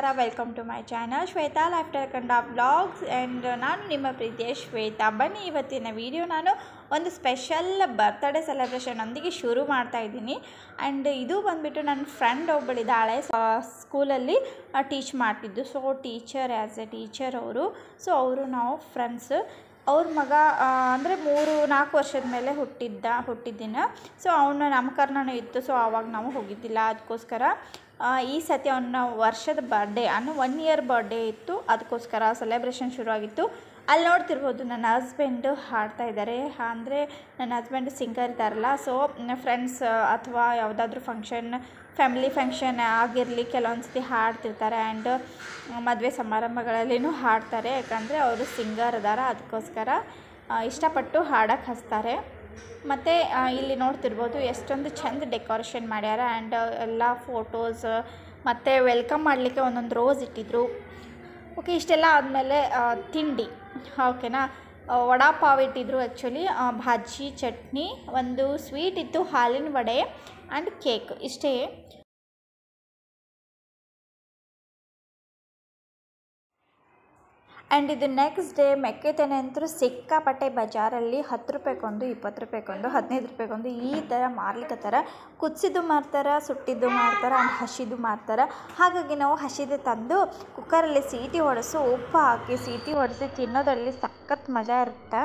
ನಮಸ್ಕಾರ, welcome to my channel Shweta lifestyle Kannada vlogs and ನಾನು ನಿಮ್ಮ ಪ್ರೀತಿಯ ಶ್ವೇತಾ. ಬನ್ನಿ, ಇವತ್ತಿನ ವಿಡಿಯೋ ನಾನು ಒಂದು ಸ್ಪೆಷಲ್ ಬರ್ತ್ಡೇ ಸೆಲೆಬ್ರೇಷನ್ನೊಂದಿಗೆ ಶುರು ಮಾಡ್ತಾ ಇದ್ದೀನಿ. ಆ್ಯಂಡ್ ಇದು ಬಂದುಬಿಟ್ಟು ನನ್ನ ಫ್ರೆಂಡ್ ಒಬ್ಬಳಿದ್ದಾಳೆ, ಸ್ಕೂಲಲ್ಲಿ ಟೀಚ್ ಮಾಡ್ತಿದ್ದು. So teacher, as a teacher ಅವರು ನಾವು ಫ್ರೆಂಡ್ಸ್. ಅವ್ರ ಮಗ ಅಂದರೆ 3-4 ವರ್ಷದ ಮೇಲೆ ಹುಟ್ಟಿದ್ದಿನ. ಸೊ ಅವನ ನಾಮಕರಣನೂ ಇತ್ತು. ಸೊ ಆವಾಗ ನಾವು ಹೋಗಿದ್ದಿಲ್ಲ. ಅದಕ್ಕೋಸ್ಕರ ಈ ಸತಿ ಅವನ ವರ್ಷದ ಬರ್ಡೇ 1 ಇಯರ್ ಬರ್ಡೇ ಇತ್ತು. ಅದಕ್ಕೋಸ್ಕರ ಸೆಲೆಬ್ರೇಷನ್ ಶುರುವಾಗಿತ್ತು. ಅಲ್ಲಿ ನೋಡ್ತಿರ್ಬೋದು ನನ್ನ ಹಸ್ಬೆಂಡ್ ಹಾಡ್ತಾ ಇದ್ದಾರೆ. ಅಂದರೆ ನನ್ನ ಹಸ್ಬೆಂಡ್ ಸಿಂಗರ್ ಇದ್ದಾರಲ್ಲ. ಸೊ ಫ್ರೆಂಡ್ಸ್ ಅಥವಾ ಯಾವುದಾದ್ರೂ ಫ್ಯಾಮಿಲಿ ಫಂಕ್ಷನ್ ಆಗಿರಲಿ, ಕೆಲವೊಂದು ಸತಿ ಹಾಡ್ತಿರ್ತಾರೆ. ಆ್ಯಂಡ್ ಮದುವೆ ಸಮಾರಂಭಗಳಲ್ಲಿನೂ ಹಾಡ್ತಾರೆ, ಯಾಕಂದರೆ ಅವರು ಸಿಂಗರ್ ಅದಾರ. ಅದಕ್ಕೋಸ್ಕರ ಇಷ್ಟಪಟ್ಟು ಹಾಡಕ್ಕೆ ಹಚ್ತಾರೆ. ಮತ್ತು ಇಲ್ಲಿ ನೋಡ್ತಿರ್ಬೋದು ಎಷ್ಟೊಂದು ಚೆಂದ ಡೆಕೋರೇಷನ್ ಮಾಡ್ಯಾರ. ಆ್ಯಂಡ್ ಎಲ್ಲ ಫೋಟೋಸ್ ಮತ್ತು ವೆಲ್ಕಮ್ ಮಾಡಲಿಕ್ಕೆ ಒಂದೊಂದು ರೋಸ್ ಇಟ್ಟಿದ್ರು. ಓಕೆ, ಇಷ್ಟೆಲ್ಲ ಆದಮೇಲೆ ತಿಂಡಿ, ಓಕೆನಾ. ವಡಾ ಪಾವ್ ಇಟ್ಟಿದ್ರು. ಆ್ಯಕ್ಚುಲಿ ಭಾಜಿ, ಚಟ್ನಿ, ಒಂದು ಸ್ವೀಟ್ ಇತ್ತು, ಹಾಲಿನ ವಡೆ ಆ್ಯಂಡ್ ಕೇಕ್, ಇಷ್ಟೇ. ಆ್ಯಂಡ್ ಇದು ನೆಕ್ಸ್ಟ್ ಡೇ ಮೆಕ್ಕೆತೆನೆ ಅಂತೂ ಸಿಕ್ಕಾಪಟ್ಟೆ ಬಜಾರಲ್ಲಿ 10 ರೂಪಾಯಿಗೊಂದು, 20 ರೂಪಾಯಿಗೊಂದು, 15 ರೂಪಾಯಿಗೊಂದು ಈ ಥರ ಮಾರ್ಲಿಕ್ಕತ್ತಾರ. ಕುದಿಸಿದ್ದು ಮಾರ್ತಾರೆ, ಸುಟ್ಟಿದ್ದು ಮಾರ್ತಾರೆ, ಆ್ಯಂಡ್ ಹಸಿದು ಮಾರ್ತಾರೆ. ಹಾಗಾಗಿ ನಾವು ಹಸಿದು ತಂದು ಕುಕ್ಕರಲ್ಲಿ ಸೀಟಿ ಹೊಡೆಸು, ಉಪ್ಪು ಹಾಕಿ ಸೀಟಿ ಹೊಡೆಸಿ ತಿನ್ನೋದ್ರಲ್ಲಿ ಸಖತ್ ಮಜಾ ಇರುತ್ತೆ.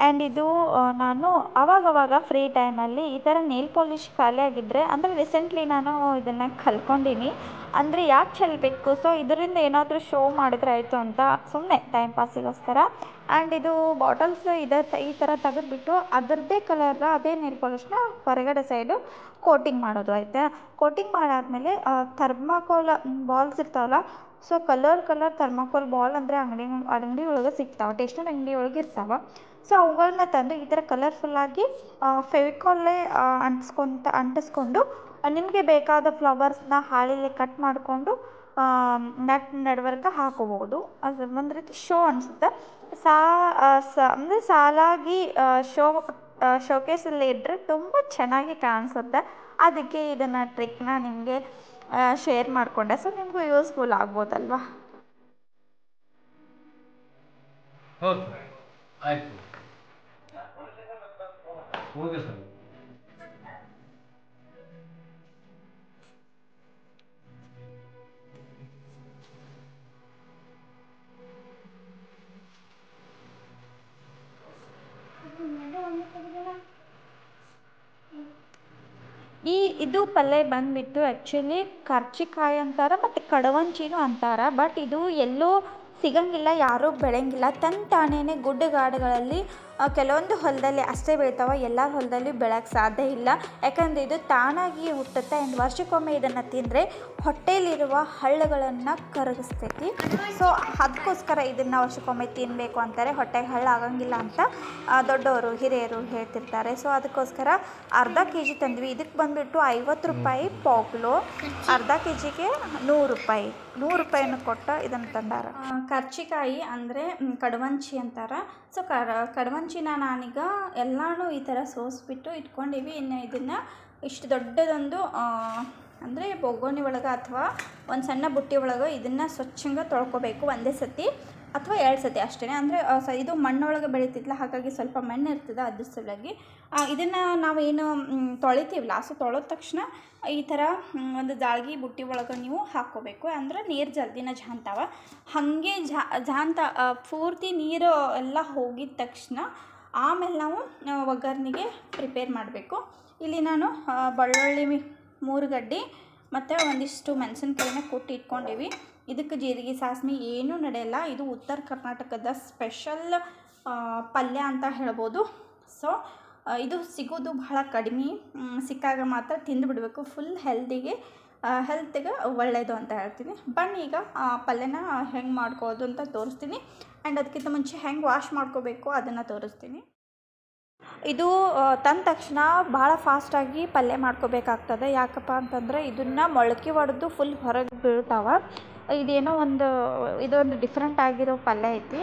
ಆ್ಯಂಡ್ ಇದು ನಾನು ಆವಾಗವಾಗ ಫ್ರೀ ಟೈಮಲ್ಲಿ ಈ ಥರ ನೇಲ್ ಪಾಲಿಷ್ ಖಾಲಿ ಆಗಿದ್ದರೆ, ಅಂದರೆ ರೀಸೆಂಟ್ಲಿ ನಾನು ಇದನ್ನು ಕಲ್ತ್ಕೊಂಡೀನಿ. ಅಂದರೆ ಯಾಕೆ ಚೆಲ್ಲಬೇಕು, ಸೊ ಇದರಿಂದ ಏನಾದರೂ ಶೋ ಮಾಡಿದ್ರೆ ಆಯಿತು ಅಂತ ಸುಮ್ಮನೆ ಟೈಮ್ ಪಾಸಿಗೋಸ್ಕರ. ಆ್ಯಂಡ್ ಇದು ಬಾಟಲ್ಸ್ ಈ ಥರ ತೆಗೆದುಬಿಟ್ಟು ಅದರದ್ದೇ ಕಲರ್ನ ಅದೇ ನೇಲ್ ಪಾಲಿಷ್ನ ಹೊರಗಡೆ ಸೈಡು ಕೋಟಿಂಗ್ ಮಾಡೋದು ಆಯಿತಾ. ಕೋಟಿಂಗ್ ಮಾಡಾದಮೇಲೆ ಥರ್ಮಾಕೋಲ್ ಬಾಲ್ಸ್ ಇರ್ತಾವಲ್ಲ, ಸೊ ಕಲರ್ ಥರ್ಮಾಕೋಲ್ ಬಾಲ್ ಅಂದರೆ ಅಂಗಡಿ ಒಳಗೆ ಸಿಗ್ತಾವೆ, ಟೇಸ್ಟರ್ ಅಂಗಡಿ ಒಳಗೆ ಇರ್ತಾವೆ. ಸೊ ಅವುಗಳನ್ನ ತಂದು ಈ ಥರ ಕಲರ್ಫುಲ್ಲಾಗಿ ಫೆವಿಕಾಲೇ ಅಂಟಿಸ್ಕೊಂಡು ನಿಮಗೆ ಬೇಕಾದ ಫ್ಲವರ್ಸ್ನ ಹಾಳೆಯಲ್ಲಿ ಕಟ್ ಮಾಡಿಕೊಂಡು ನಡುವರ್ಕ ಹಾಕೋಬೋದು. ಅದು ಒಂದು ರೀತಿ ಶೋ ಅನಿಸುತ್ತೆ. ಅಂದರೆ ಸಾಲಾಗಿ ಶೋಕೇಸಲ್ಲಿ ಇಟ್ಟರೆ ತುಂಬ ಚೆನ್ನಾಗಿ ಕಾಣಿಸುತ್ತೆ. ಅದಕ್ಕೆ ಇದನ್ನು ಟ್ರಿಕ್ನ ನಿಮಗೆ ಶೇರ್ ಮಾಡಿಕೊಂಡೆ. ಸೊ ನಿಮಗೂ ಯೂಸ್ಫುಲ್ ಆಗ್ಬೋದಲ್ವಾ. ಆಯಿತು, ಓಕೆ ಸರ್. ಇದು ಪಲ್ಯ ಬಂದುಬಿಟ್ಟು ಆ್ಯಕ್ಚುಲಿ ಕರ್ಚಿಕಾಯಿ ಅಂತಾರೆ ಮತ್ತು ಕಡವಂಚಿನೂ ಅಂತಾರೆ. ಬಟ್ ಇದು ಎಲ್ಲೂ ಸಿಗಂಗಿಲ್ಲ, ಯಾರೂ ಬೆಳೆಯಂಗಿಲ್ಲ. ತಾನೇ ಗುಡ್ಡಗಾಡುಗಳಲ್ಲಿ ಕೆಲವೊಂದು ಹೊಲದಲ್ಲಿ ಅಷ್ಟೇ ಬೆಳಿತಾವೆ, ಎಲ್ಲ ಹೊಲದಲ್ಲಿ ಬೆಳೆಯೋಕ್ಕೆ ಸಾಧ್ಯ ಇಲ್ಲ. ಯಾಕಂದರೆ ಇದು ತಾನಾಗಿ ಹುಟ್ಟುತ್ತೆ. ಆ್ಯಂಡ್ ವರ್ಷಕ್ಕೊಮ್ಮೆ ಇದನ್ನು ತಿಂದರೆ ಹೊಟ್ಟೆಯಲ್ಲಿರುವ ಹಳ್ಳಗಳನ್ನು ಕರಗಿಸ್ತೈತಿ. ಸೊ ಅದಕ್ಕೋಸ್ಕರ ಇದನ್ನು ವರ್ಷಕ್ಕೊಮ್ಮೆ ತಿನ್ನಬೇಕು ಅಂತಾರೆ. ಹೊಟ್ಟೆಗೆ ಹಳ್ಳ ಆಗಂಗಿಲ್ಲ ಅಂತ ದೊಡ್ಡವರು ಹಿರಿಯರು ಹೇಳ್ತಿರ್ತಾರೆ. ಸೊ ಅದಕ್ಕೋಸ್ಕರ ಅರ್ಧ kg ತಂದ್ವಿ. ಇದಕ್ಕೆ ಬಂದುಬಿಟ್ಟು 50 ರೂಪಾಯಿ ಪಾವು ಕಿಲೋ, ಅರ್ಧ kgಗೆ 100 ರೂಪಾಯಿ. 100 ರೂಪಾಯಿಯನ್ನು ಕೊಟ್ಟು ಇದನ್ನು ತಂದಾರ. ಕರ್ಚಿಕಾಯಿ ಅಂದರೆ ಕಡವಂಚಿ ಅಂತಾರೆ. ಸೊ ಕಡವಂಚಿನ ನಾನೀಗ ಎಲ್ಲನೂ ಈ ಥರ ಸೋಸಿಬಿಟ್ಟು ಇಟ್ಕೊಂಡೀವಿ. ಇನ್ನು ಇದನ್ನು ಇಷ್ಟು ದೊಡ್ಡದೊಂದು ಅಂದರೆ ಬೊಗೋನಿ ಒಳಗೆ ಅಥವಾ ಒಂದು ಸಣ್ಣ ಬುಟ್ಟಿ ಒಳಗೆ ಇದನ್ನು ಸ್ವಚ್ಛಂಗೆ ತೊಳ್ಕೊಬೇಕು, ಒಂದೇ ಸತಿ ಅಥವಾ 2 ಸತಿ ಅಷ್ಟೇ. ಅಂದರೆ ಇದು ಮಣ್ಣೊಳಗೆ ಬೆಳೀತಿದ್ಲ, ಹಾಗಾಗಿ ಸ್ವಲ್ಪ ಮಣ್ಣು ಇರ್ತದೆ, ಅದ್ರ ಸಲುವಾಗಿ ಇದನ್ನು ನಾವು ಏನು ತೊಳಿತೀವಲ್ಲ, ಸೊ ತೊಳೆದ ತಕ್ಷಣ ಈ ಥರ ಒಂದು ಜಾಳ್ಗಿ ಬುಟ್ಟಿ ಒಳಗೆ ನೀವು ಹಾಕ್ಕೋಬೇಕು. ಅಂದರೆ ನೀರು ಜಲ್ದಿನ ಜಾನ್ತಾವ. ಹಾಗೆ ಜಾನ್ತ ಪೂರ್ತಿ ನೀರು ಎಲ್ಲ ಹೋಗಿದ ತಕ್ಷಣ ಆಮೇಲೆ ನಾವು ಒಗ್ಗರಣೆಗೆ ಪ್ರಿಪೇರ್ ಮಾಡಬೇಕು. ಇಲ್ಲಿ ನಾನು ಬೆಳ್ಳುಳ್ಳಿ 3 ಗಡ್ಡೆ ಮತ್ತು ಒಂದಿಷ್ಟು ಮೆಣಸಿನ್ಕಾಯಿನ ಕುಟ್ಟಿ ಇಟ್ಕೊಂಡೀವಿ. ಇದಕ್ಕೆ ಜೀರಿಗೆ ಸಾಸ್ಮೆ ಏನೂ ನಡೆಯಲ್ಲ. ಇದು ಉತ್ತರ ಕರ್ನಾಟಕದ ಸ್ಪೆಷಲ್ ಪಲ್ಯ ಅಂತ ಹೇಳ್ಬೋದು. ಸೊ ಇದು ಸಿಗೋದು ಬಹಳ ಕಡಿಮೆ. ಸಿಕ್ಕಾಗ ಮಾತ್ರ ತಿಂದುಬಿಡಬೇಕು. ಫುಲ್ ಹೆಲ್ತಿಗೆ ಒಳ್ಳೆಯದು ಅಂತ ಹೇಳ್ತೀನಿ. ಬನ್ನಿ ಈಗ ಪಲ್ಯನ ಹೆಂಗೆ ಮಾಡ್ಕೋದು ಅಂತ ತೋರಿಸ್ತೀನಿ. ಆ್ಯಂಡ್ ಅದಕ್ಕಿಂತ ಮುಂಚೆ ಹೆಂಗೆ ವಾಶ್ ಮಾಡ್ಕೋಬೇಕು ಅದನ್ನು ತೋರಿಸ್ತೀನಿ. ಇದು ತಂದ ತಕ್ಷಣ ಭಾಳ ಫಾಸ್ಟಾಗಿ ಪಲ್ಯ ಮಾಡ್ಕೋಬೇಕಾಗ್ತದೆ. ಯಾಕಪ್ಪ ಅಂತಂದರೆ ಇದನ್ನು ಮೊಳಕೆ ಹೊಡೆದು ಫುಲ್ ಹೊರಗೆ ಬೀಳ್ತಾವೆ. ಇದೊಂದು ಡಿಫ್ರೆಂಟ್ ಆಗಿರೋ ಪಲ್ಯ ಐತಿ.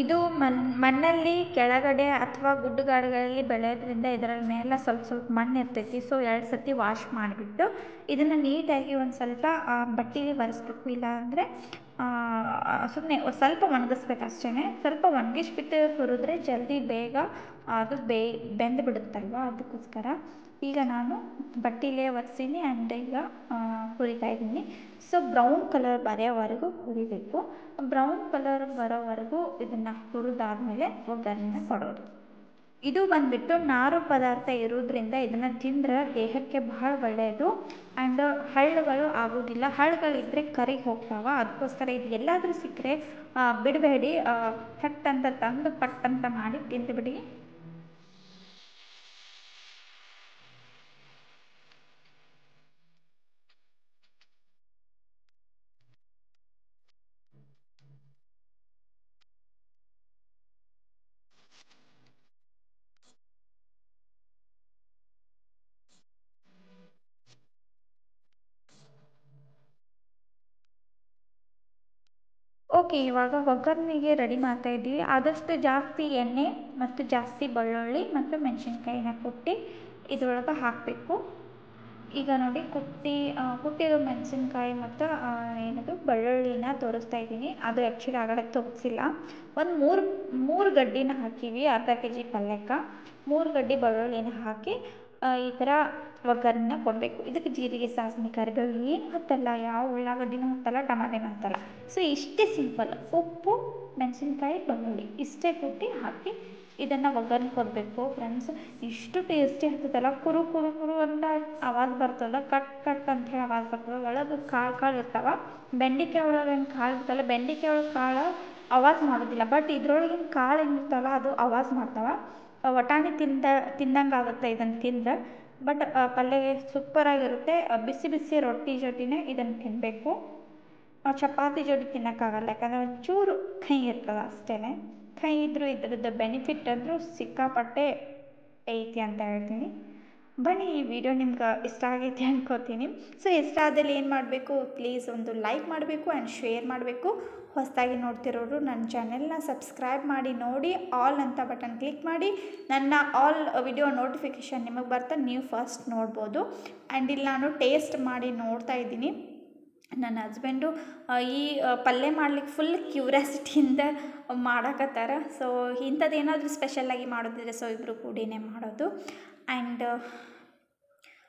ಇದು ಮಣ್ಣಲ್ಲಿ ಕೆಳಗಡೆ ಅಥವಾ ಗುಡ್ಡಗಾಡುಗಳಲ್ಲಿ ಬೆಳೆಯೋದ್ರಿಂದ ಇದರ ಮೇಲೆ ಸ್ವಲ್ಪ ಮಣ್ಣು ಇರ್ತೈತಿ. ಸೊ 2 ಸತಿ ವಾಶ್ ಮಾಡಿಬಿಟ್ಟು ಇದನ್ನು ನೀಟಾಗಿ ಒಂದು ಸ್ವಲ್ಪ ಬಟ್ಟೆಲಿ ಒರೆಸ್ಬೇಕು. ಇಲ್ಲ ಅಂದರೆ ಸುಮ್ಮನೆ ಸ್ವಲ್ಪ ಒಣಗಿಸ್ಬೇಕು ಅಷ್ಟೇ. ಸ್ವಲ್ಪ ಒಣಗಿಸ್ಬಿಟ್ಟು ಹುರಿದ್ರೆ ಜಲ್ದಿ ಬೇಗ ಅದು ಬೆಂದು ಬಿಡುತ್ತಲ್ವ, ಅದಕ್ಕೋಸ್ಕರ ಈಗ ನಾನು ಬಟ್ಟೆಲೇ ಒರೆಸೀನಿ. ಆ್ಯಂಡ್ ಈಗ ಹುರಿತಾ ಇದ್ದೀನಿ. ಸೊ ಬ್ರೌನ್ ಕಲರ್ ಬರೋವರೆಗೂ ಹುರಿಬೇಕು. ಬ್ರೌನ್ ಕಲರ್ ಬರೋವರೆಗೂ ಇದನ್ನು ಹುರಿದಾದ್ಮೇಲೆ ಒಗ್ಗರಣೆ ಕೊಡೋದು. ಇದು ಬಂದುಬಿಟ್ಟು ನಾರು ಪದಾರ್ಥ ಇರೋದ್ರಿಂದ ಇದನ್ನು ತಿಂದರೆ ದೇಹಕ್ಕೆ ಬಹಳ ಒಳ್ಳೆಯದು. ಆ್ಯಂಡ್ ಹಳ್ಳುಗಳು ಆಗೋದಿಲ್ಲ. ಹಳ್ಳುಗಳಿದ್ದರೆ ಕರಿಗೆ ಹೋಗ್ತಾವೆ. ಅದಕ್ಕೋಸ್ಕರ ಇದು ಎಲ್ಲಾದರೂ ಸಿಕ್ಕರೆ ಬಿಡಬೇಡಿ. ಚಟ್ ಅಂತ ತಂದು ಪಟ್ ಅಂತ ಮಾಡಿ ತಿಂದುಬಿಡಿ. ಓಕೆ, ಇವಾಗ ಒಗ್ಗರಣೆಗೆ ರೆಡಿ ಮಾಡ್ತಾಯಿದ್ದೀವಿ. ಆದಷ್ಟು ಜಾಸ್ತಿ ಎಣ್ಣೆ ಮತ್ತು ಜಾಸ್ತಿ ಬೆಳ್ಳುಳ್ಳಿ ಮತ್ತು ಮೆಣಸಿನ್ಕಾಯಿನ ಕುಟ್ಟಿ ಇದ್ರೊಳಗೆ ಹಾಕಬೇಕು. ಈಗ ನೋಡಿ ಕುಟ್ಟಿರೋ ಮೆಣಸಿನ್ಕಾಯಿ ಮತ್ತು ಬೆಳ್ಳುಳ್ಳಿನ ತೋರಿಸ್ತಾ ಇದ್ದೀನಿ. ಅದು ಆ್ಯಕ್ಚುಲಿ ಆಗಲೇ ತೋರಿಸಿಲ್ಲ. ಒಂದು ಮೂರು ಗಡ್ಡಿನ ಹಾಕೀವಿ. ಅರ್ಧ kg ಪಲ್ಯಕ್ಕೆ 3 ಗಡ್ಡೆ ಬೆಳ್ಳುಳ್ಳಿನ ಹಾಕಿ ಈ ಥರ ಒಗ್ಗರಣೆನ ಕೊಡಬೇಕು. ಇದಕ್ಕೆ ಜೀರಿಗೆ ಸಾಸ್ಮೆ ಕರಿಬೇವು ಏನು ಹತ್ತಲ್ಲ. ಯಾವ ಉಳ್ಳಾಗಡ್ಡಿನೂ ಹತ್ತಲ್ಲ, ಟಮಾಟೆನೂ ಹತ್ತಲ್ಲ. ಸೊ ಇಷ್ಟೇ ಸಿಂಪಲ್. ಉಪ್ಪು, ಮೆಣಸಿನ್ಕಾಯಿ, ಬೆಳ್ಳುಳ್ಳಿ ಇಷ್ಟೇ ಕುಟ್ಟಿ ಹಾಕಿ ಇದನ್ನು ಒಗ್ಗರಣೆ ಕೊಡಬೇಕು. ಫ್ರೆಂಡ್ಸ್, ಇಷ್ಟು ಟೇಸ್ಟಿ ಆಗ್ತದಲ್ಲ. ಕುರು ಕುರು ಕುರು ಅಂತ ಆವಾಜ್ ಬರ್ತದೆ. ಕಟ್ ಅಂತ ಹೇಳಿ ಆವಾಜ್ ಬರ್ತದೆ. ಒಳಗೆ ಕಾಳು ಇರ್ತಾವೆ. ಬೆಂಡೆಕಾಯಿ ಒಳಗೆ ಏನು ಕಾಳು ಇರ್ತಲ್ಲ, ಬೆಂಡೆಕಾಯಿ ಒಳಗೆ ಕಾಳು ಆವಾಜ್ ಮಾಡೋದಿಲ್ಲ. ಬಟ್ ಇದ್ರೊಳಗಿನ ಕಾಳು ಏನಿರ್ತಲ್ಲ ಅದು ಆವಾಜ್ ಮಾಡ್ತಾವೆ. ವಟಾಣಿ ತಿಂದಂಗೆ ಆಗುತ್ತೆ ಇದನ್ನು ತಿಂದರೆ. ಬಟ್ ಪಲ್ಯ ಸೂಪರಾಗಿರುತ್ತೆ. ಬಿಸಿ ಬಿಸಿ ರೊಟ್ಟಿ ಜೊತೆನೇ ಇದನ್ನು ತಿನ್ನಬೇಕು. ಚಪಾತಿ ಜೊತೆ ತಿನ್ನೋಕ್ಕಾಗಲ್ಲ. ಯಾಕಂದರೆ ಒಂಚೂರು ಕಹಿ ಇರ್ತದೆ ಅಷ್ಟೇ. ಕಹಿ ಇದ್ದರೂ ಇದ್ರದ್ದು ಬೆನಿಫಿಟ್ ಅಂದರೂ ಸಿಕ್ಕಾಪಟ್ಟೆ ಐತಿ ಅಂತ ಹೇಳ್ತೀನಿ. ಬನ್ನಿ, ಈ ವಿಡಿಯೋ ನಿಮ್ಗೆ ಇಷ್ಟ ಆಗೈತಿ ಅನ್ಕೋತೀನಿ. ಸೊ ಇಷ್ಟ ಆದಲ್ಲಿ ಏನು ಮಾಡಬೇಕು, ಪ್ಲೀಸ್ ಒಂದು ಲೈಕ್ ಮಾಡಬೇಕು ಆ್ಯಂಡ್ ಶೇರ್ ಮಾಡಬೇಕು. ಹೊಸದಾಗಿ ನೋಡ್ತಿರೋರು ನನ್ನ ಚಾನೆಲ್ನ ಸಬ್ಸ್ಕ್ರೈಬ್ ಮಾಡಿ ನೋಡಿ. ಆಲ್ ಅಂತ ಬಟನ್ ಕ್ಲಿಕ್ ಮಾಡಿ ನನ್ನ ಆಲ್ ವಿಡಿಯೋ ನೋಟಿಫಿಕೇಷನ್ ನಿಮಗೆ ಬರ್ತಾ ನೀವು ಫಸ್ಟ್ ನೋಡ್ಬೋದು. ಆ್ಯಂಡ್ ಇಲ್ಲಿ ನಾನು ಟೇಸ್ಟ್ ಮಾಡಿ ನೋಡ್ತಾ ಇದ್ದೀನಿ. ನನ್ನ ಹಸ್ಬೆಂಡು ಈ ಪಲ್ಯ ಮಾಡ್ಲಿಕ್ಕೆ ಫುಲ್ ಕ್ಯೂರಿಯಾಸಿಟಿಯಿಂದ ಮಾಡಕತ್ತಾರ. ಸೊ ಇಂಥದ್ದು ಏನಾದರೂ ಸ್ಪೆಷಲಾಗಿ ಮಾಡೋದಿದ್ರೆ ಸೊ ಇಬ್ಬರು ಕೂಡಿನೇ ಮಾಡೋದು. ಆ್ಯಂಡ್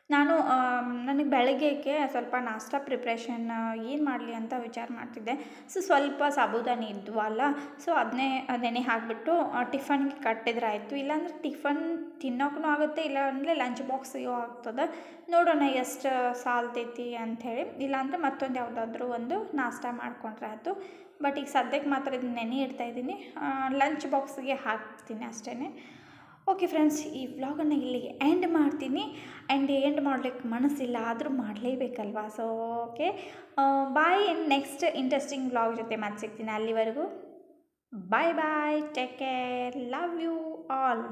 ನನಗೆ ಬೆಳಗ್ಗೆಗೆ ಸ್ವಲ್ಪ ನಾಷ್ಟಾ ಪ್ರಿಪ್ರೇಷನ್ ಏನು ಮಾಡಲಿ ಅಂತ ವಿಚಾರ ಮಾಡ್ತಿದ್ದೆ. ಸೊ ಸ್ವಲ್ಪ ಸಾಬೂದಾನಿ ಇದ್ವಲ್ಲ, ಸೊ ಅದನ್ನೇ ನೆನೆ ಹಾಕಿಬಿಟ್ಟು ಟಿಫನ್ಗೆ ಕಟ್ಟಿದ್ರೆ ಆಯಿತು. ಇಲ್ಲಾಂದ್ರೆ ಟಿಫನ್ ತಿನ್ನೋಕ್ಕೂ ಆಗುತ್ತೆ, ಇಲ್ಲಾಂದರೆ ಲಂಚ್ ಬಾಕ್ಸಿಗೂ ಆಗ್ತದೆ. ನೋಡೋಣ ಎಷ್ಟು ಸಾಲ್ತೈತಿ ಅಂಥೇಳಿ. ಇಲ್ಲಾಂದರೆ ಮತ್ತೊಂದು ಯಾವುದಾದ್ರೂ ಒಂದು ನಾಷ್ಟಾ ಮಾಡ್ಕೊಂಡ್ರೆ ಆಯಿತು. ಬಟ್ ಈಗ ಸದ್ಯಕ್ಕೆ ಮಾತ್ರ ಇದನ್ನ ನೆನೆ ಇಡ್ತಾಯಿದ್ದೀನಿ. ಲಂಚ್ ಬಾಕ್ಸಿಗೆ ಹಾಕ್ತೀನಿ ಅಷ್ಟೇ. ಓಕೆ ಫ್ರೆಂಡ್ಸ್, ಈ ವ್ಲಾಗನ್ನು ಇಲ್ಲಿಗೆ ಎಂಡ್ ಮಾಡ್ತೀನಿ. ಆ್ಯಂಡ್ ಎಂಡ್ ಮಾಡಲಿಕ್ಕೆ ಮನಸ್ಸಿಲ್ಲ, ಆದರೂ ಮಾಡಲೇಬೇಕಲ್ವಾ. So okay, bye. Next interesting vlog ಜೊತೆ ಮತ್ತೆ ಸಿಗ್ತೀನಿ. ಅಲ್ಲಿವರೆಗೂ bye bye, take care, love you all.